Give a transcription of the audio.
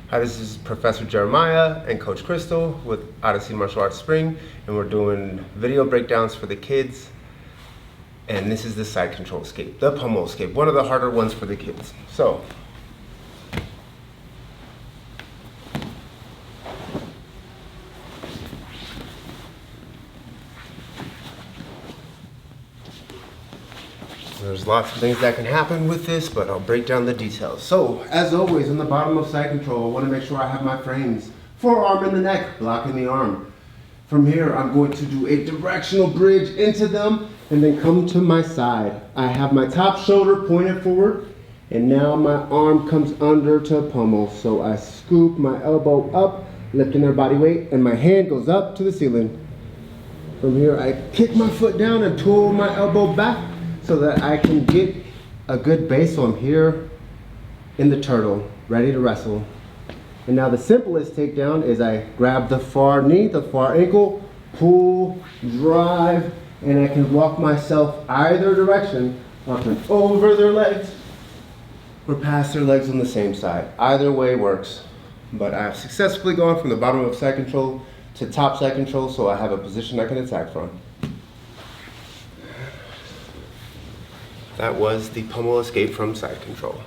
Hi, this is Professor Jerimiah and Coach Krystal with Odyssey Martial Arts Spring, and we're doing video breakdowns for the kids. And this is the side control escape, the Pummel escape, one of the harder ones for the kids. So, there's lots of things that can happen with this, but I'll break down the details. So, as always, on the bottom of side control, I want to make sure I have my frames. Forearm in the neck, blocking the arm. From here, I'm going to do a directional bridge into them and then come to my side. I have my top shoulder pointed forward, and now my arm comes under to pummel. So I scoop my elbow up, lifting their body weight, and my hand goes up to the ceiling. From here, I kick my foot down and pull my elbow back so that I can get a good base. So I'm here in the turtle, ready to wrestle. And now the simplest takedown is I grab the far knee, the far ankle, pull, drive, and I can walk myself either direction, walking over their legs or past their legs on the same side. Either way works, but I've successfully gone from the bottom of side control to top side control, so I have a position I can attack from. That was the Pummel escape from side control.